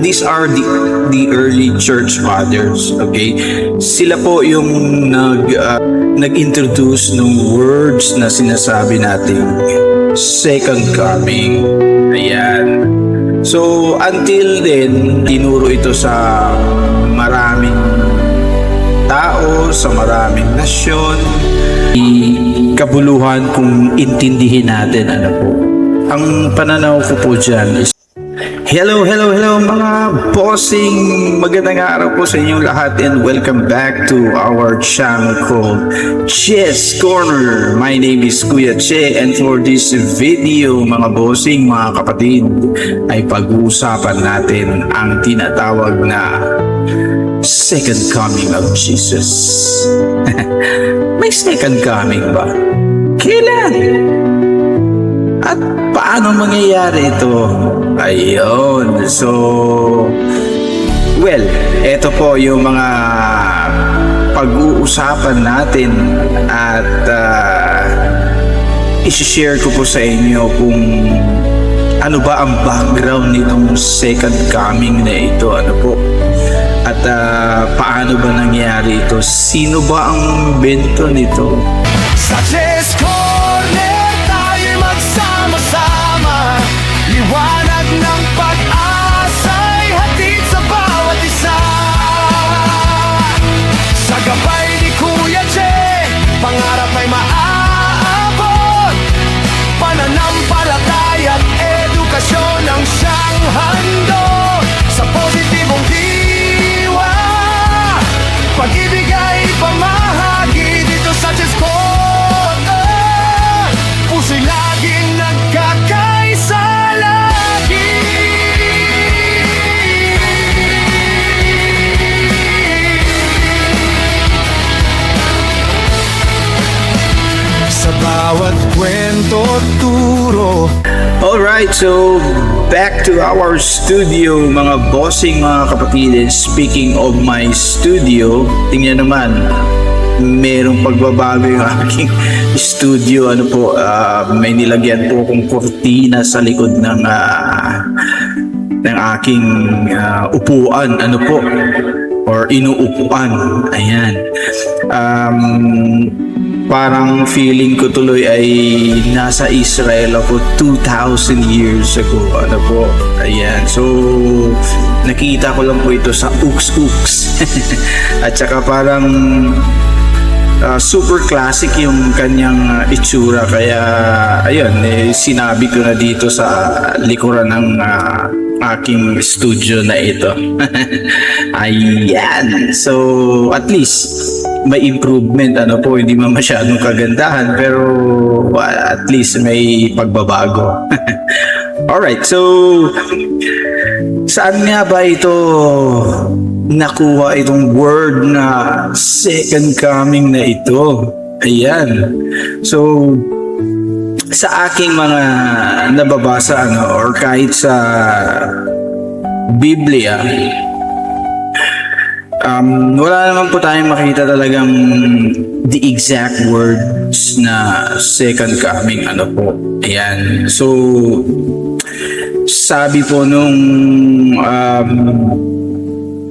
These are the early church fathers, okay? Sila po yung nag-introduce ng words na sinasabi nating second coming. Ayan. So, until then, tinuro ito sa maraming tao, sa maraming nasyon. Kabuluhan kung intindihin natin ano po. Ang pananaw ko po dyan is hello mga bossing! Magandang araw po sa inyong lahat and welcome back to our channel called Che's Corner. My name is Kuya Che and for this video mga bossing, mga kapatid, ay pag-uusapan natin ang tinatawag na second coming of Jesus. May second coming ba? Kailan? At paano mangyayari ito? Ayun. So, well, ito po yung mga pag-uusapan natin at isi-share ko po sa inyo kung ano ba ang background nitong second coming na ito. Ano po? At paano ba nangyari ito? Sino ba ang bento nito? Sa Che's Corner, tayo'y magsama-sama. Liwanag ng pag-asa'y hatid sa bawat isa. Sa gabay ni Kuya Che, pangarap ay maaabot. Pananampalataya at edukasyon ang siyang handog. Sa positibong diwa, pag-ibig ay pamahagi dito sa Che's Corner. Puso'y laging nagkakaisa lagi. Sa bawat kwento turo. Alright, so back to our studio mga bossing, mga kapatid. And speaking of my studio, tingnan naman, merong pagbabago yung aking studio. Ano po, may nilagyan po akong kurtina sa likod ng aking upuan. Ano po, or inuupuan. Ayan. Parang feeling ko tuloy ay nasa Israel ako 2,000 years ago. Ano po? Ayan. So, nakita ko lang po ito sa Ooks. At saka parang super classic yung kanyang itsura. Kaya, ayun, sinabi ko na dito sa likuran ng aking studio na ito. Ayan. So, at least may improvement, ano po, hindi man masyadong kagandahan pero at least may pagbabago. Alright, so saan nga ba ito nakuha itong word na second coming na ito? Ayan. So sa aking mga nababasa or kahit sa Biblia, wala naman po tayong makita talagang the exact words na second coming. Ano po? Ayan. So, sabi po nung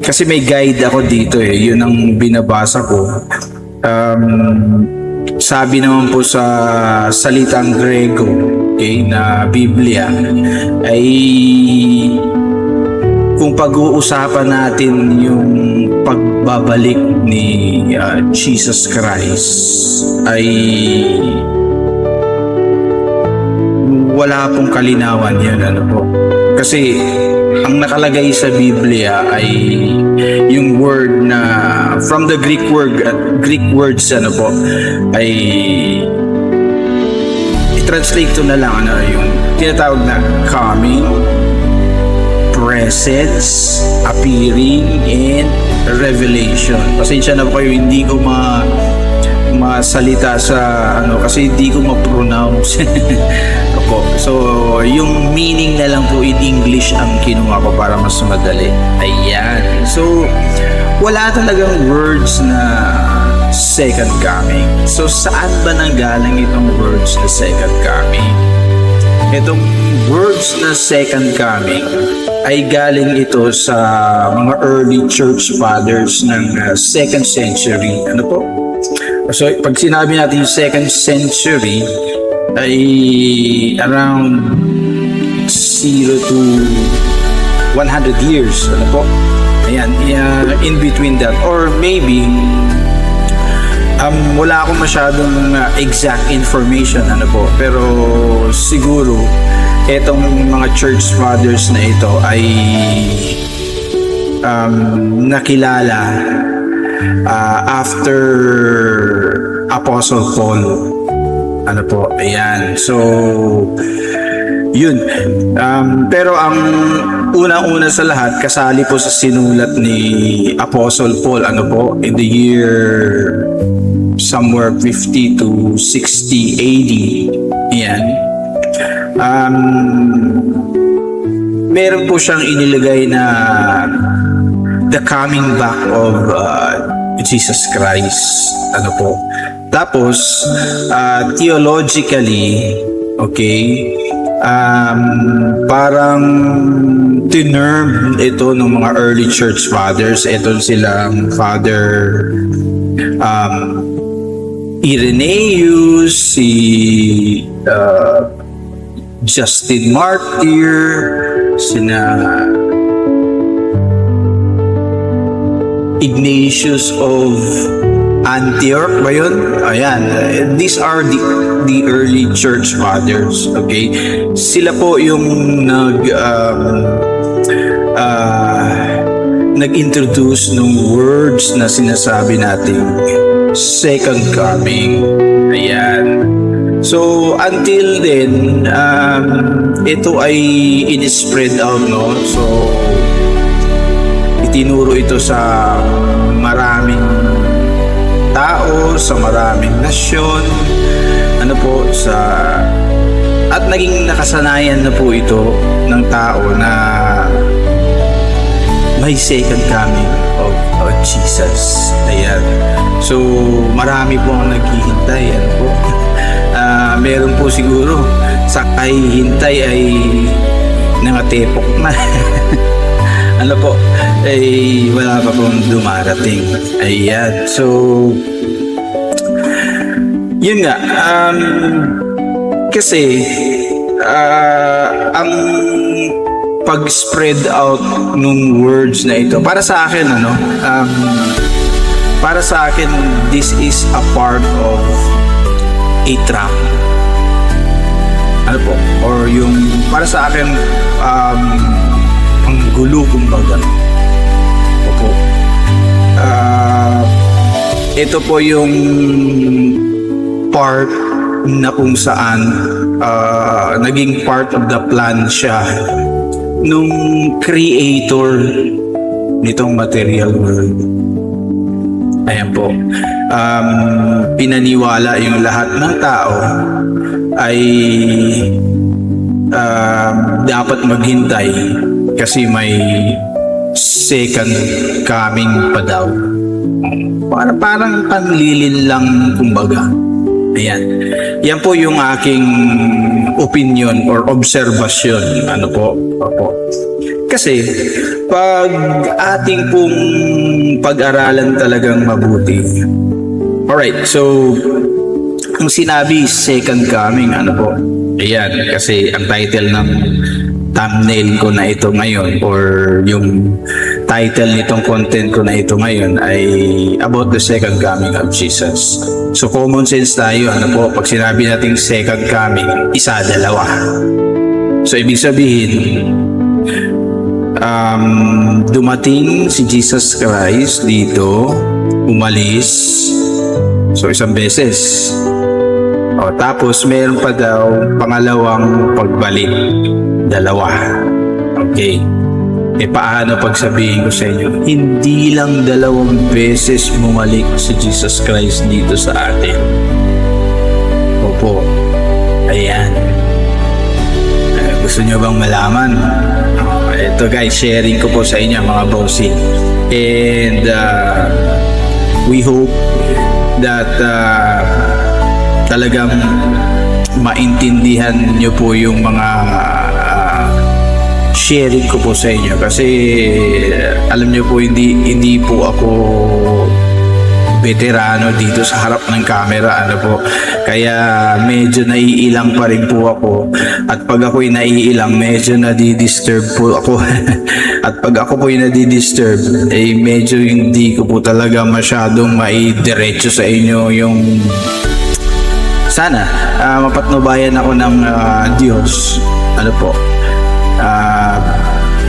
kasi may guide ako dito yun ang binabasa ko. Sabi naman po sa salitang Grego, okay, na Biblia ay kung pag-uusapan natin yung pagbabalik ni Jesus Christ ay wala pong kalinawan yan, ano po. Kasi ang nakalagay sa Biblia ay yung word na from the Greek words ano po ay i-translate to na lang yung tinatawag na coming, presence, appearing, and revelation. Pasensya na po kayo, hindi ko masalita sa kasi hindi ko ma-pronounce. Opo. So, yung meaning na lang po in English ang kinuha ko para mas madali. Ayan. So, wala talagang words na second coming. So, saan ba nanggaling itong words na second coming? Itong words na second coming ay galing ito sa mga early church fathers ng 2nd century. Ano po? So, pag sinabi natin yung 2nd century, ay around 0 to 100 years. Ano po? Ayan, in between that. Or maybe, wala akong masyadong exact information. Ano po? Pero siguro, etong mga church fathers na ito ay nakilala after Apostle Paul. Ano po, ayan. So, yun. Pero ang unang-una sa lahat, kasali po sa sinulat ni Apostle Paul, ano po, in the year somewhere 50 to 60 AD. Ayan. Meron po siyang inilagay na the coming back of Jesus Christ. Ano po. Tapos, theologically, okay, parang tinerm ito ng mga early church fathers. Ito silang Father Irenaeus, si Justin Martyr, sina Ignatius of Antioch ba yun? Ayan. These are the early church fathers. Okay? Sila po yung nag-introduce ng words na sinasabi nating second coming. Ayan. So, until then, ito ay in-spread out, no? So, itinuro ito sa maraming tao, sa maraming nasyon, ano po, at naging nakasanayan na po ito ng tao na may second coming of Jesus. Ayan. So, marami po ang naghihintay. Ano po? Meron po siguro sa kahihintay ay nangatepok na. Ano po? Ay wala pa pong dumarating. Ayan. So, yun nga. Kasi, ang pag-spread out nung words na ito, para sa akin, para sa akin, this is a part of a trap. Ano po? Or yung, para sa akin, ang gulo kumbaga. Opo. Ito po yung part na kung saan naging part of the plan siya nung creator nitong material world. Ayan po. Pinaniwala yung lahat ng tao ay dapat maghintay kasi may second coming pa daw. Parang panlilin lang kumbaga. Ayan. Yan po yung aking opinion or observation. Ano po? Opo. Kasi pag ating pong pag-aralan talagang mabuti. Alright, so kung sinabi second coming, ano po? Ayan, kasi ang title ng thumbnail ko na ito ngayon or yung title nitong content ko na ito ngayon ay about the second coming of Jesus. So common sense tayo, ano po, pag sinabi nating second coming, isa, dalawa. So ibig sabihin, dumating si Jesus Christ dito, umalis, so isang beses. O, tapos meron pa daw pangalawang pagbalik, dalawa. Okay. Paano pag sabihin ko sa inyo, hindi lang 2 beses bumalik si Jesus Christ dito sa atin. Opo. Ayan. Gusto nyo bang malaman? Ito guys, sharing ko po sa inyo mga bossy. And we hope that talagang maintindihan nyo po yung mga sharing ko po sa inyo kasi alam niyo po hindi po ako veterano dito sa harap ng camera, ano po, kaya medyo naiilang pa rin po ako, at pag ako'y naiilang medyo nadidisturb po ako at pag ako po'y nadidisturb medyo hindi ko po talaga masyadong maidiretso sa inyo yung sana mapatnubayan ako ng Diyos, ano po,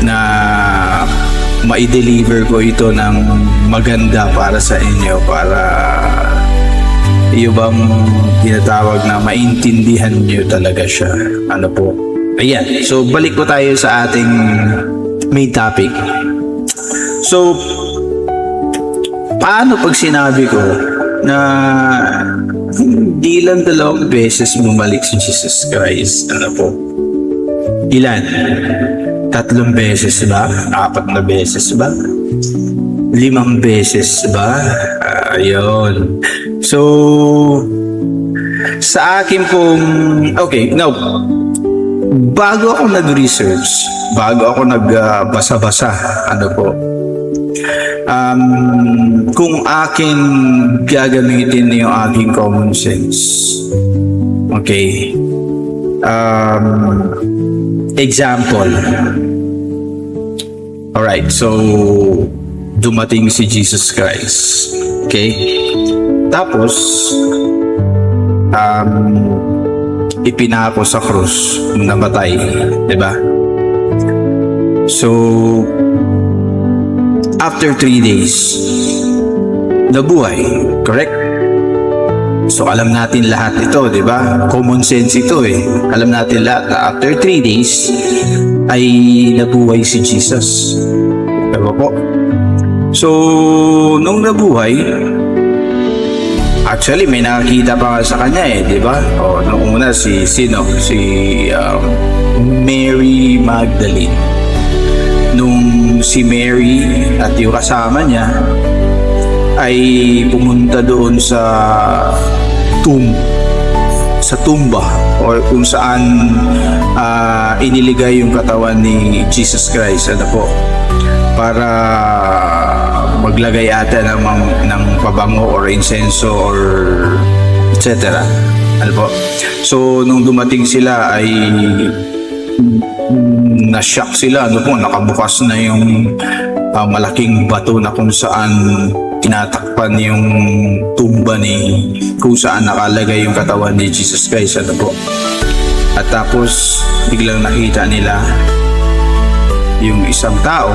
na ma-deliver ko ito ng maganda para sa inyo, para yung bang tinatawag na maintindihan nyo talaga siya, ano po. Ayan, so balik po tayo sa ating main topic. So paano pag sinabi ko na hindi lang 2 beses bumalik si Jesus Christ, ano po? Ilan? 3 beses ba? 4 na beses ba? 5 beses ba? Ayun. So, sa akin pong... Okay, now, bago ako nag-research, bago ako nagbasa-basa, ano po, kung akin gagamitin yung aking common sense. Okay. Example. Alright, so dumating si Jesus Christ. Okay? Tapos ipinako sa krus, namatay, 'di ba? So after 3 days nabuhay, correct? So alam natin lahat ito, di ba? Common sense ito eh. Alam natin lahat na after 3 days ay nabuhay si Jesus. Diba po? So, nung nabuhay, actually may nakakita pa nga sa kanya eh, di ba? O, nung una si Mary Magdalene. Nung si Mary at yung kasama niya ay pumunta doon sa tumba or kung saan iniligay yung katawan ni Jesus Christ, ano po, para maglagay ata ng pabango or insenso or etc. Ano po? So nung dumating sila ay na-shock sila, ano po, nakabukas na yung malaking bato na kung saan tinatakpan yung tumba kung saan nakalagay yung katawan ni Jesus Christ, ano po. At tapos biglang nakita nila yung isang tao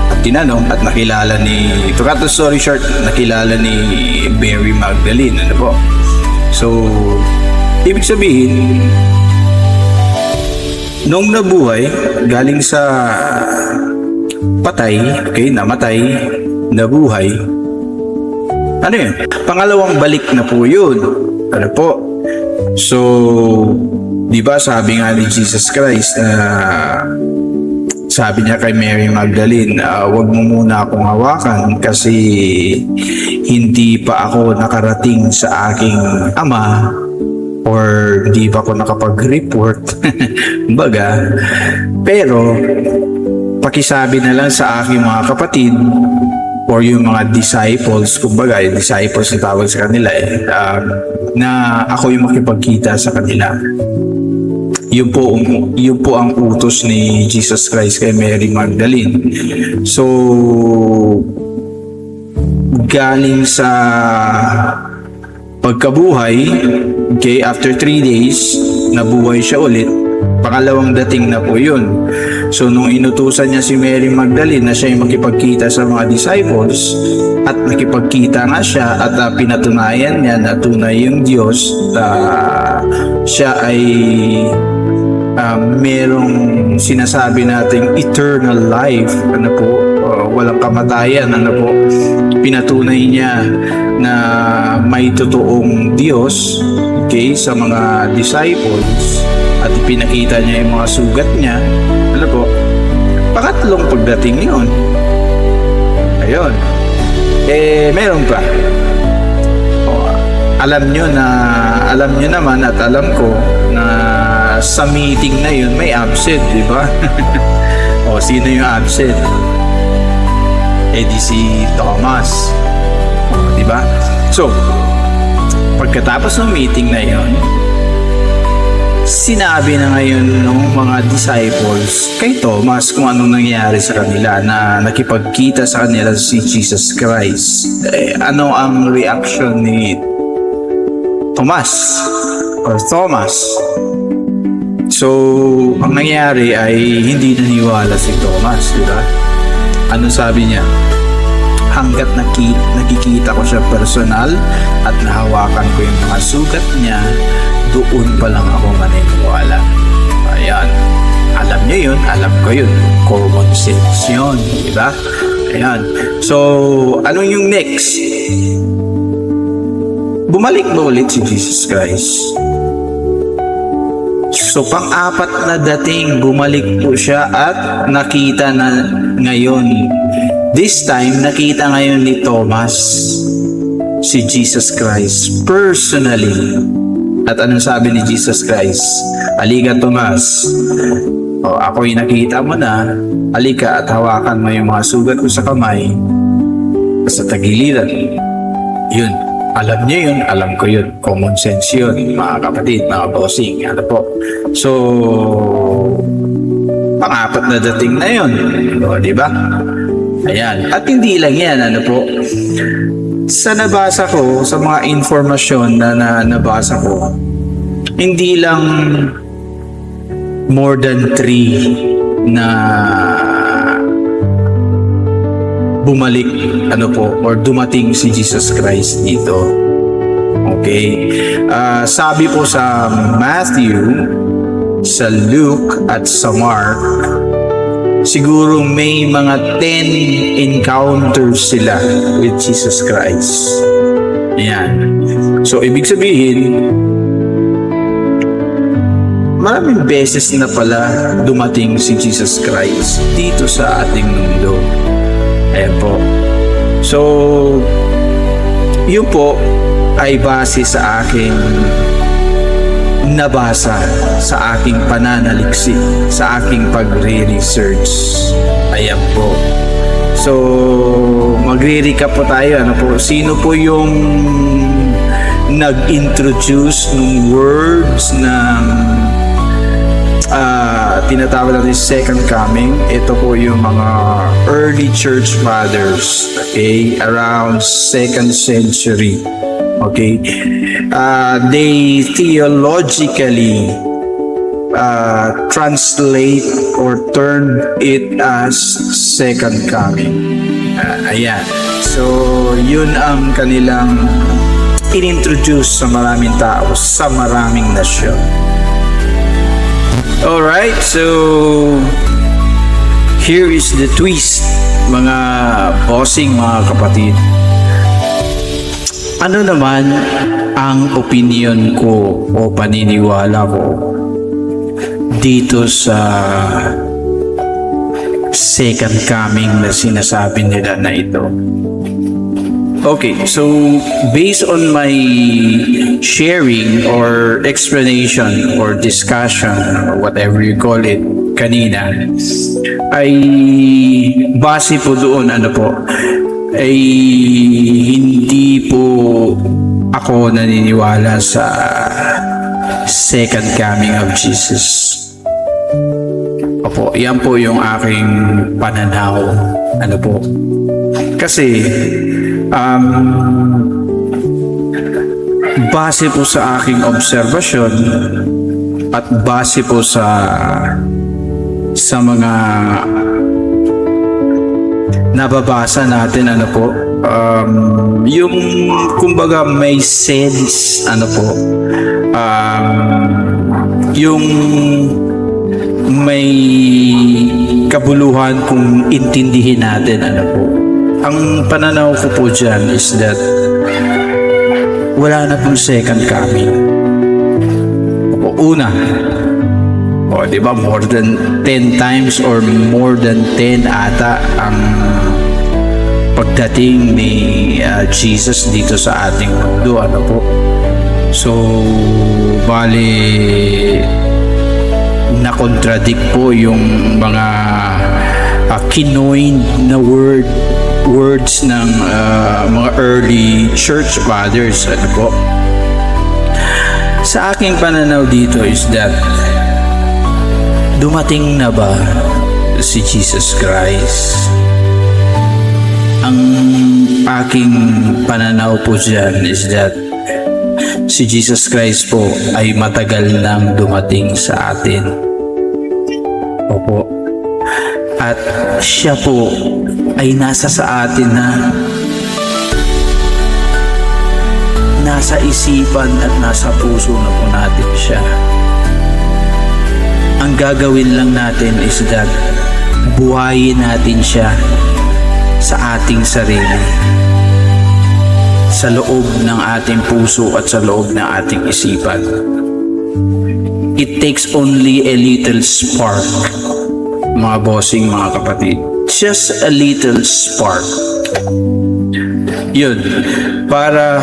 at tinanong at nakilala to cut the story short, nakilala ni Mary Magdalene, ano po. So ibig sabihin, nung nabuhay galing sa patay, okay, namatay, nabuhay, ano yun? Pangalawang balik na po yun. Ano po? So, di ba sabi nga ni Jesus Christ na sabi niya kay Mary Magdalene, wag mo muna akong hawakan kasi hindi pa ako nakarating sa aking ama or hindi pa ako nakapag-report. Baga, pero pakisabi na lang sa aking mga kapatid or yung mga disciples, kumbaga yung disciples na tawag sa kanila na ako yung makipagkita sa kanila. Yun po ang utos ni Jesus Christ kay Mary Magdalene. So galing sa pagkabuhay, okay, after 3 days nabuhay siya ulit. Pangalawang dating na po yun. So nung inutusan niya si Mary Magdalene na siya yung makipagkita sa mga disciples, at nakipagkita nga siya at pinatunayan niya na tunay yung Diyos, siya ay merong sinasabi nating eternal life, ano po, walang kamatayan, ano po. Pinatunay niya na may totoong Diyos, okay, sa mga disciples, at pinakita niya yung mga sugat niya, ano po. Pangatlong pagdating yun, ayun, meron pa. Alam nyo naman at alam ko na sa meeting na yun may absent, di ba? O sino yung absent? Di si Thomas, di ba? So pagkatapos ng meeting na yun, sinabi na ngayon ng mga disciples kay Thomas kung anong nangyari sa kanila, na nakipagkita sa kanila si Jesus Christ. Ano ang reaction ni Thomas or Thomas? So, ang nangyari ay hindi naniwala si Thomas, di ba? Ano sabi niya? Hanggat nakikita ko siya personal at nahawakan ko yung mga sugat niya, doon pa lang ako maniniwala. Ayan. Alam niyo yun, alam ko yun. Common sense yun, di ba? Ayan. So, ano yung next? Bumalik na ulit si Jesus Christ. So, pang-apat na dating, bumalik po siya at nakita na ngayon. This time, nakita ngayon ni Thomas si Jesus Christ personally. At anong sabi ni Jesus Christ? Halika, Thomas. O, ako'y nakita mo na. Halika at hawakan mo yung mga sugat ko sa kamay sa tagiliran. Yun. Alam niyo yun, alam ko yun. Common sense yun, mga kapatid, mga bossing. Ano po? So, pang-apat na dating na yun. O, di ba? Ayan. At hindi lang yan, ano po? Sa nabasa ko, sa mga informasyon na nabasa ko, hindi lang more than 3 na bumalik, ano po, or dumating si Jesus Christ dito. Okay? Sabi po sa Matthew, sa Luke, at sa Mark, siguro may mga 10 encounters sila with Jesus Christ. Ayan. So, ibig sabihin, maraming beses na pala dumating si Jesus Christ dito sa ating mundo. Ayan po. So, yun po ay base sa aking nabasa, sa aking pananaliksik, sa aking pagre-research. Ayan po. So, magre-recap po tayo. Ano po? Sino po yung nag-introduce ng words ng tinatawag natin second coming? Ito po yung mga early church fathers, okay, around 2nd century. Okay, they theologically translate or turn it as second coming. Ayan. So, yun ang kanilang inintroduce sa maraming tao, sa maraming nasyon. Alright, so here is the twist, mga bossing, mga kapatid. Ano naman ang opinion ko o paniniwala ko dito sa second coming na sinasabi nila na ito? Okay, so based on my sharing or explanation or discussion or whatever you call it kanina, ay base po doon, ano po, ay hindi po ako naniniwala sa second coming of Jesus. Opo, yan po yung aking pananaw. Ano po? Kasi base po sa aking obserbasyon at base po sa mga nababasa natin, ano po, yung kumbaga may sense, ano po, yung may kabuluhan kung intindihin natin, ano po. Ang pananaw ko po dyan is that wala na pong second coming. Una, di ba, more than 10 times or more than 10 ata ang pagdating ni Jesus dito sa ating mundo, ano po. So, bali na-contradict po yung mga kinoined na words ng mga early church fathers. Ano po? Sa aking pananaw dito is that dumating na ba si Jesus Christ? Ang aking pananaw po dyan is that si Jesus Christ po ay matagal nang dumating sa atin. Opo. At siya po ay nasa sa atin na. Nasa isipan at nasa puso na po natin siya. Ang gagawin lang natin is that buhayin natin siya sa ating sarili, sa loob ng ating puso at sa loob ng ating isipan. It takes only a little spark, mga bossing, mga kapatid. Just a little spark. Yun, para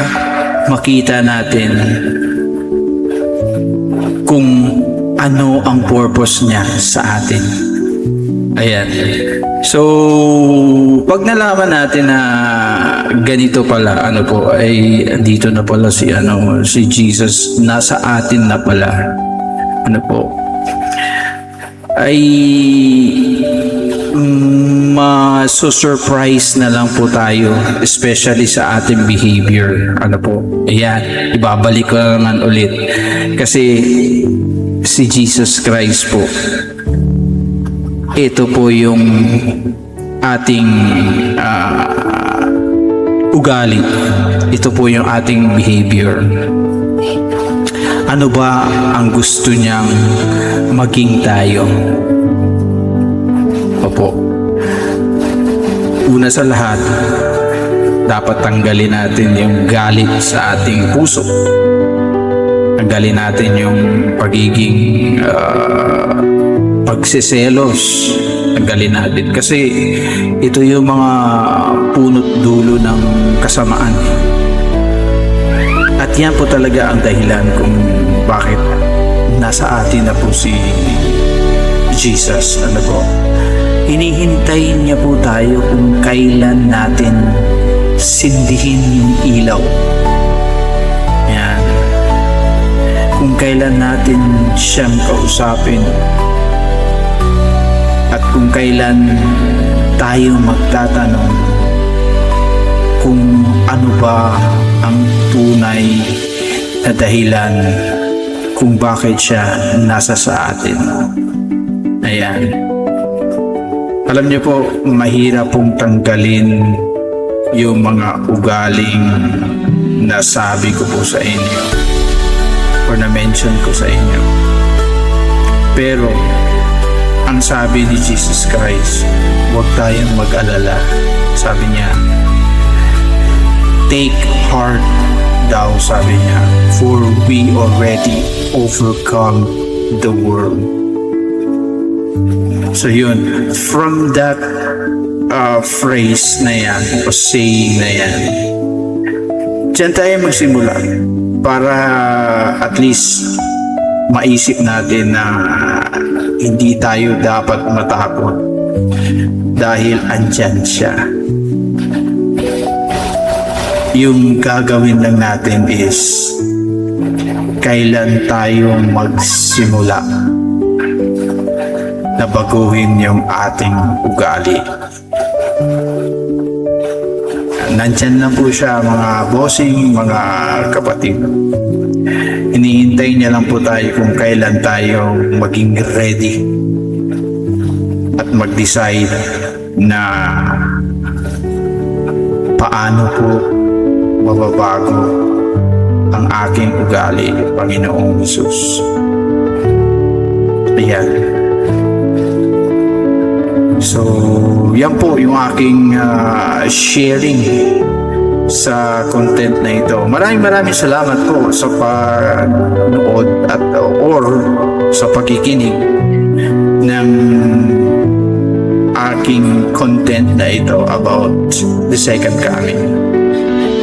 makita natin kung ano ang purpose niya sa atin. Ayan. So, pag nalaman natin na ganito pala, ano po, ay dito na pala si Jesus, nasa atin na pala. Ano po? Ay maso-surprise na lang po tayo, especially sa ating behavior. Ano po? Ayan, ibabalik ko na naman ulit. Kasi si Jesus Christ po, ito po yung ating ugali. Ito po yung ating behavior. Ano ba ang gusto niyang maging tayo? Opo. Una sa lahat, dapat tanggalin natin yung galit sa ating puso. Tanggalin natin yung pagiging pagsiselos. Tanggalin natin. Kasi ito yung mga punot dulo ng kasamaan. At yan po talaga ang dahilan kung bakit nasa atin na po si Jesus. Ano po? Hinihintay niya po tayo kung kailan natin sindihin yung ilaw. Yan. Kung kailan natin siyang kausapin. At kung kailan tayo magtatanong kung ano ba ang tunay na dahilan kung bakit siya nasa sa atin. Ayan. Alam niyo po, mahirap pong tanggalin yung mga ugaling nasabi ko po sa inyo or na-mention ko sa inyo. Pero, ang sabi ni Jesus Christ, huwag tayong mag-alala. Sabi niya, take heart daw, sabi niya, for we already overcome the world. So yun, from that phrase na yan, o saying na yan, dyan tayo magsimula para at least maisip natin na hindi tayo dapat matakot dahil andyan siya. Yung gagawin lang natin is kailan tayo magsimula na baguhin yung ating ugali. Nandyan lang po siya, mga bossing, mga kapatid. Hinihintay niya lang po tayo kung kailan tayo maging ready at mag-decide na paano po mababago ang aking ugali, Panginoong Hesus. Ayan. So, yan po yung aking sharing sa content na ito. Maraming salamat po sa panood at or sa pakikinig ng aking content na ito about the second coming.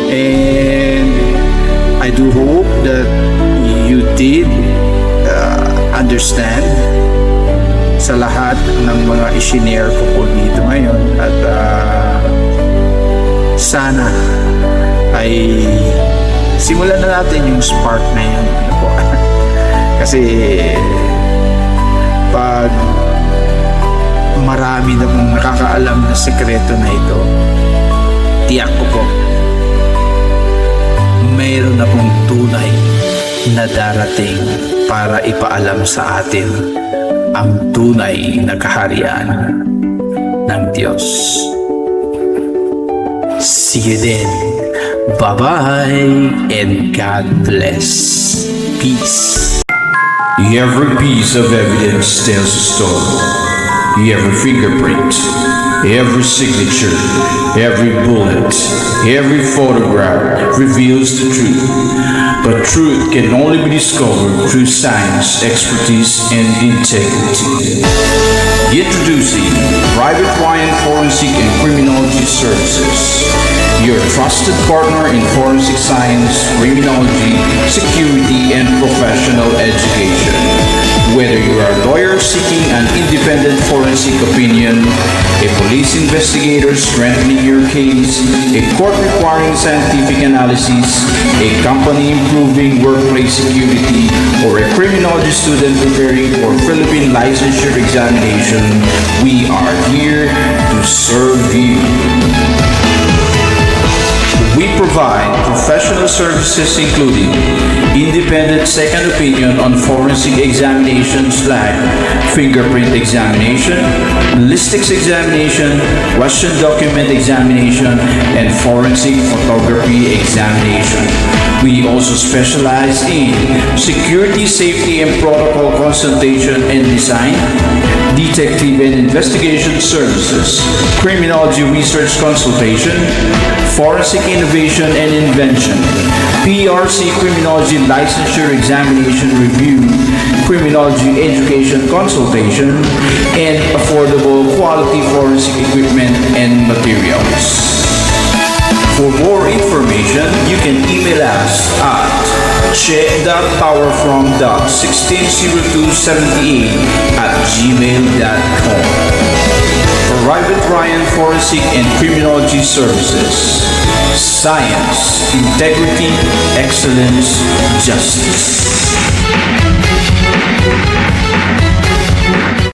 And I do hope that you did understand sa lahat ng mga isinare ko po dito ngayon at sana ay simulan na natin yung spark na yun. Ano po? Kasi pag marami na pong nakakaalam na sekreto na ito, tiyak ko po mayroon na pong tunay na darating para ipaalam sa atin ang tunay na kaharian ng Diyos. See you then. Bye-bye and God bless. Peace. Every piece of evidence tells a story. Every fingerprint, every signature, every bullet, every photograph reveals the truth. But truth can only be discovered through science, expertise, and integrity. Introducing Private Ryan Forensic and Criminology Services, your trusted partner in forensic science, criminology, security, and professional education. Whether you are a lawyer seeking an independent forensic opinion, a police investigator strengthening your case, a court requiring scientific analysis, a company improving workplace security, or a criminology student preparing for Philippine licensure examination, we are here to serve you. We provide professional services including independent second opinion on forensic examinations like fingerprint examination, ballistics examination, question document examination, and forensic photography examination. We also specialize in security, safety, and protocol consultation and design, detective and investigation services, criminology research consultation, forensic innovation and invention, PRC criminology licensure examination review, criminology education consultation, and affordable quality forensic equipment and materials. For more information, you can email us at che.powerfrom.160278@gmail.com. Private Ryan Forensic and Criminology Services. Science, integrity, excellence, justice.